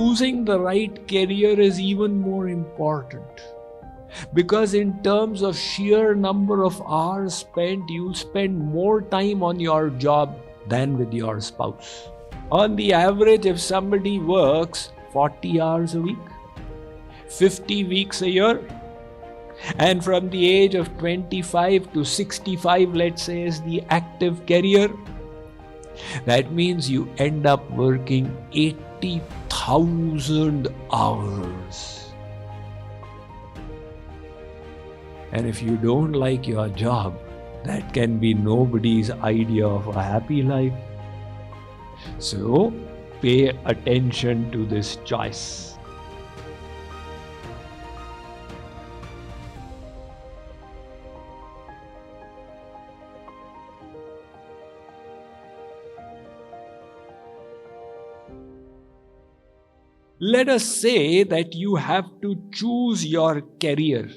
Choosing the right career is even more important. Because in terms of sheer number of hours spent, you'll spend more time on your job than with your spouse. On the average, if somebody works 40 hours a week, 50 weeks a year, and from the age of 25 to 65, let's say, is the active career, that means you end up working 80,000 hours. And if you don't like your job, that can be nobody's idea of a happy life. So, pay attention to this choice. Let us say that you have to choose your career.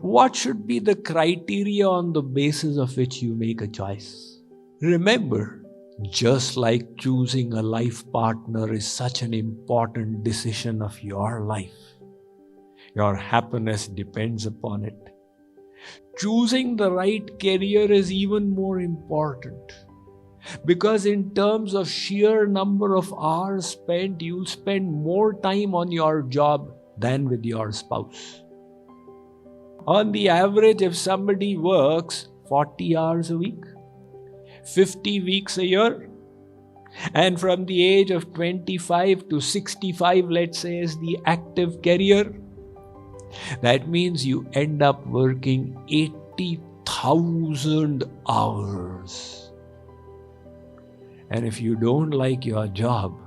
What should be the criteria on the basis of which you make a choice? Remember, just like choosing a life partner is such an important decision of your life, your happiness depends upon it. Choosing the right career is even more important. Because in terms of sheer number of hours spent, you'll spend more time on your job than with your spouse. On the average, if somebody works 40 hours a week, 50 weeks a year, and from the age of 25 to 65, let's say, is the active career, that means you end up working 80,000 hours. And if you don't like your job,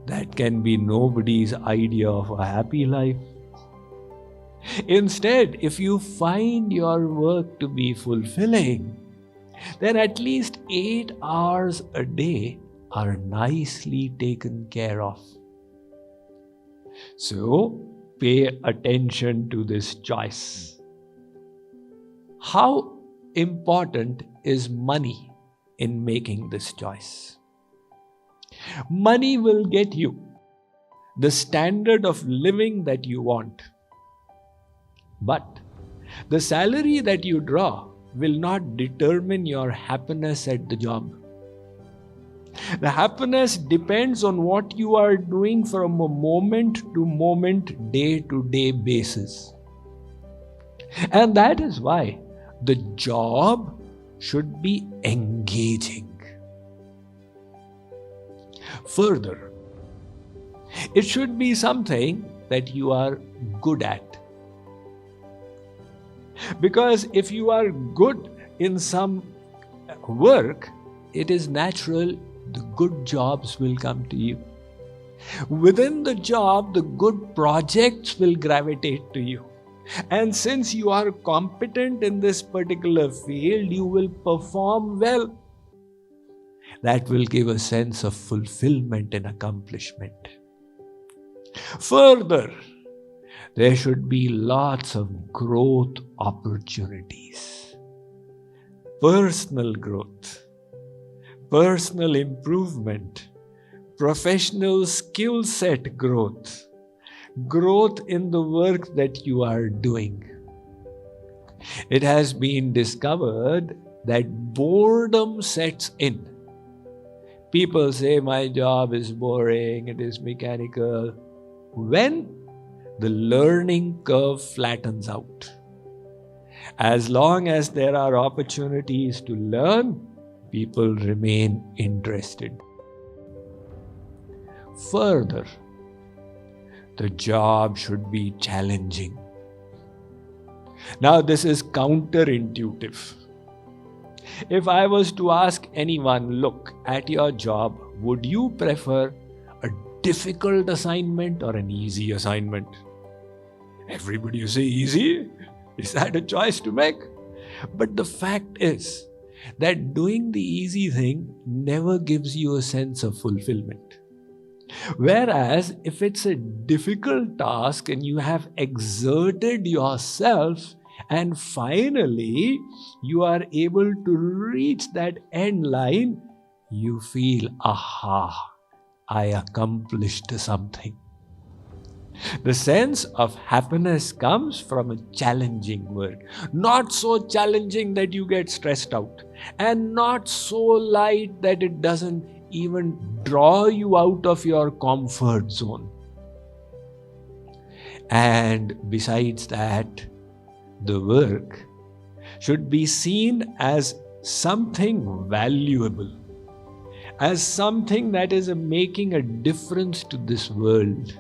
that can be nobody's idea of a happy life. Instead, if you find your work to be fulfilling, then at least 8 hours a day are nicely taken care of. So, pay attention to this choice. How important is money in making this choice? Money will get you the standard of living that you want. But the salary that you draw will not determine your happiness at the job. The happiness depends on what you are doing from a moment to moment, day to day basis. And that is why the job should be engaging. Further, it should be something that you are good at. Because if you are good in some work, it is natural the good jobs will come to you. Within the job, the good projects will gravitate to you. And since you are competent in this particular field, you will perform well. That will give a sense of fulfillment and accomplishment. Further, there should be lots of growth opportunities. Personal growth, personal improvement, professional skill set growth, growth in the work that you are doing. It has been discovered that boredom sets in. People say, my job is boring, it is mechanical. When the learning curve flattens out. As long as there are opportunities to learn, people remain interested. Further, the job should be challenging. Now, this is counterintuitive. If I was to ask anyone, look, at your job, would you prefer a difficult assignment or an easy assignment? Everybody will say easy. Is that a choice to make? But the fact is that doing the easy thing never gives you a sense of fulfillment. Whereas if it's a difficult task and you have exerted yourself and finally you are able to reach that end line, you feel, aha, I accomplished something. The sense of happiness comes from a challenging work. Not so challenging that you get stressed out, and not so light that it doesn't even draw you out of your comfort zone. And besides that, the work should be seen as something valuable, as something that is making a difference to this world,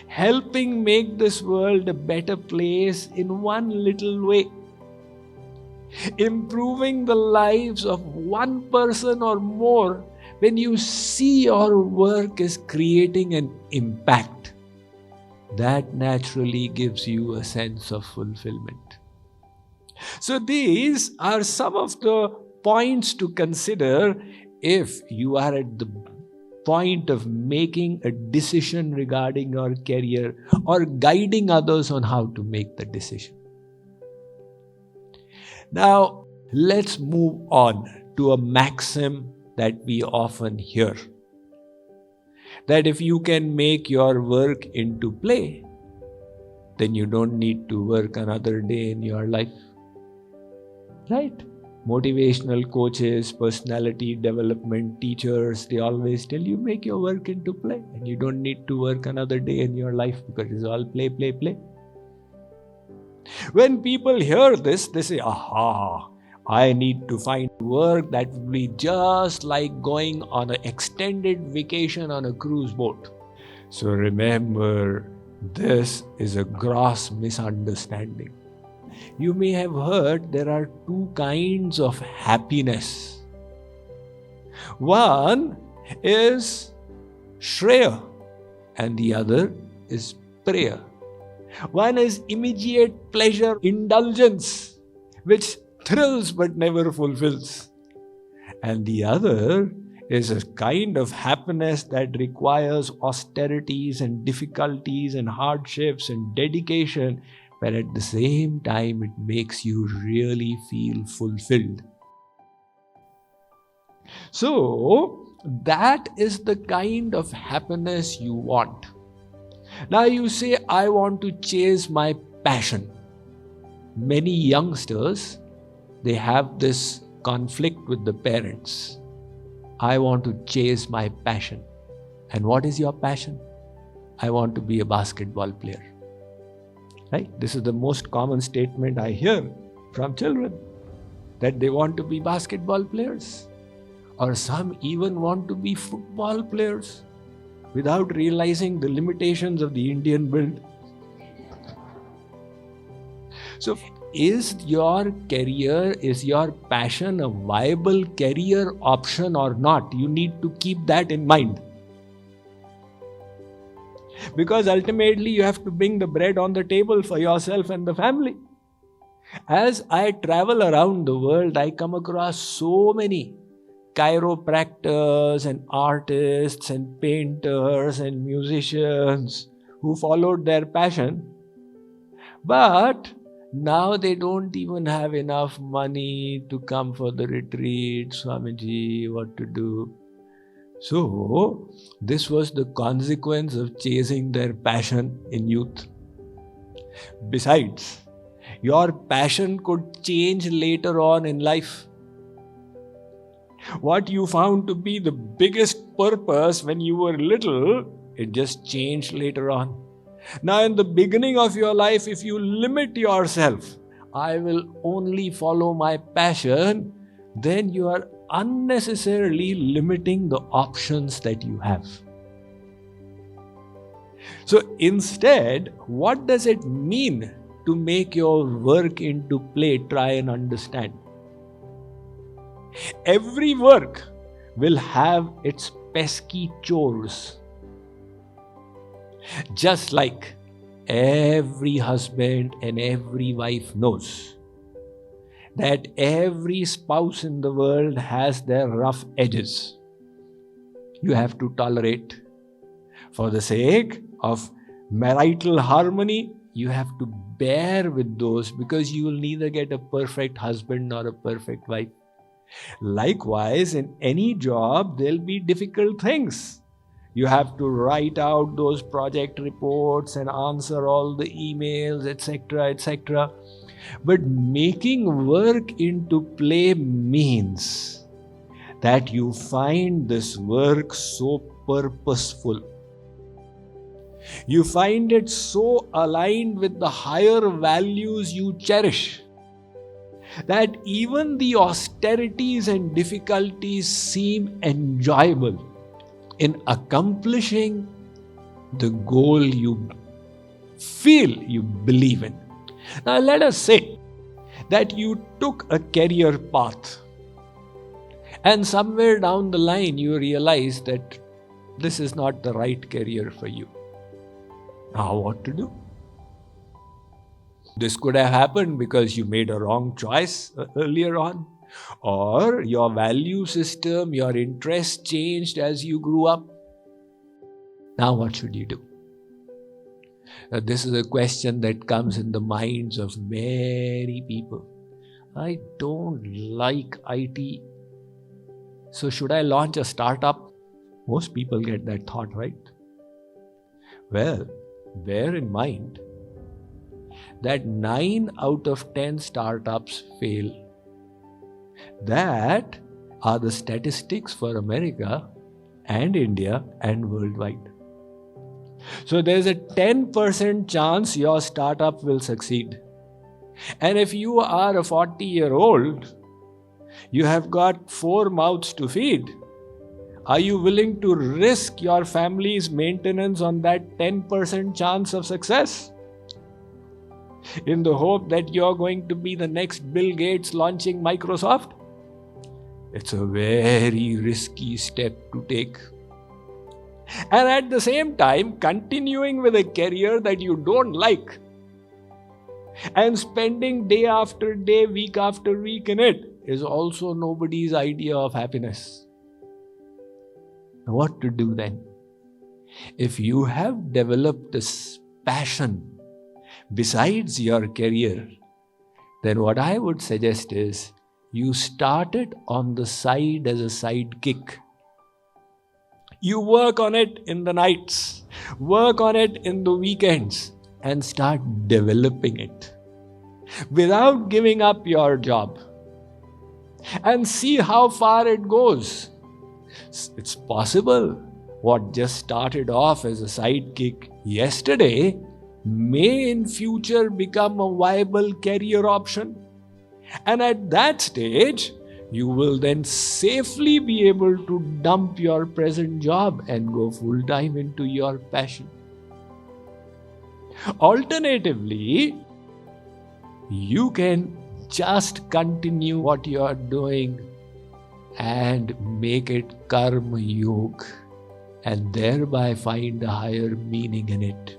helping make this world a better place in one little way, improving the lives of one person or more. When you see your work is creating an impact, that naturally gives you a sense of fulfillment. So these are some of the points to consider if you are at the point of making a decision regarding your career or guiding others on how to make the decision. Now, let's move on to a maxim that we often hear, that if you can make your work into play, then you don't need to work another day in your life. Right? Motivational coaches, personality development teachers, they always tell you make your work into play and you don't need to work another day in your life because it's all play, play, play. When people hear this, they say, aha, I need to find work that will be just like going on an extended vacation on a cruise boat. So remember, this is a gross misunderstanding. You may have heard there are two kinds of happiness. One is Shreya and the other is Priya. One is immediate pleasure, indulgence, which thrills but never fulfills. And the other is a kind of happiness that requires austerities and difficulties and hardships and dedication, but at the same time it makes you really feel fulfilled. So that is the kind of happiness you want. Now you say, I want to chase my passion. Many youngsters, they have this conflict with the parents. I want to chase my passion. And what is your passion? I want to be a basketball player. Right? This is the most common statement I hear from children, that they want to be basketball players. Or some even want to be football players without realizing the limitations of the Indian build. So, is your career, is your passion a viable career option or not? You need to keep that in mind. Because ultimately you have to bring the bread on the table for yourself and the family. As I travel around the world, I come across so many chiropractors and artists and painters and musicians who followed their passion, but now they don't even have enough money to come for the retreat. Swamiji, what to do? So, this was the consequence of chasing their passion in youth. Besides, your passion could change later on in life. What you found to be the biggest purpose when you were little, it just changed later on. Now, in the beginning of your life, if you limit yourself, I will only follow my passion, then you are unnecessarily limiting the options that you have. So instead, what does it mean to make your work into play? Try and understand. Every work will have its pesky chores. Just like every husband and every wife knows that every spouse in the world has their rough edges. You have to tolerate. For the sake of marital harmony, you have to bear with those, because you will neither get a perfect husband nor a perfect wife. Likewise, in any job, there'll be difficult things. You have to write out those project reports and answer all the emails, etc., etc. But making work into play means that you find this work so purposeful. You find it so aligned with the higher values you cherish that even the austerities and difficulties seem enjoyable in accomplishing the goal you feel you believe in. Now, let us say that you took a career path and somewhere down the line you realize that this is not the right career for you. Now, what to do? This could have happened because you made a wrong choice earlier on, or your value system, your interests changed as you grew up. Now, what should you do? This is a question that comes in the minds of many people. I don't like IT, so should I launch a startup? Most people get that thought, right? Well, bear in mind that 9 out of 10 startups fail. That are the statistics for America and India and worldwide. So there's a 10% chance your startup will succeed. And if you are a 40-year-old, you have got 4 mouths to feed. Are you willing to risk your family's maintenance on that 10% chance of success? In the hope that you're going to be the next Bill Gates launching Microsoft? It's a very risky step to take. And at the same time, continuing with a career that you don't like and spending day after day, week after week in it is also nobody's idea of happiness. What to do then? If you have developed this passion besides your career, then what I would suggest is you start it on the side as a sidekick. You work on it in the nights, work on it in the weekends, and start developing it without giving up your job, and see how far it goes. It's possible what just started off as a sidekick yesterday may in future become a viable career option. And at that stage, you will then safely be able to dump your present job and go full-time into your passion. Alternatively, you can just continue what you are doing and make it Karm Yog and thereby find a higher meaning in it.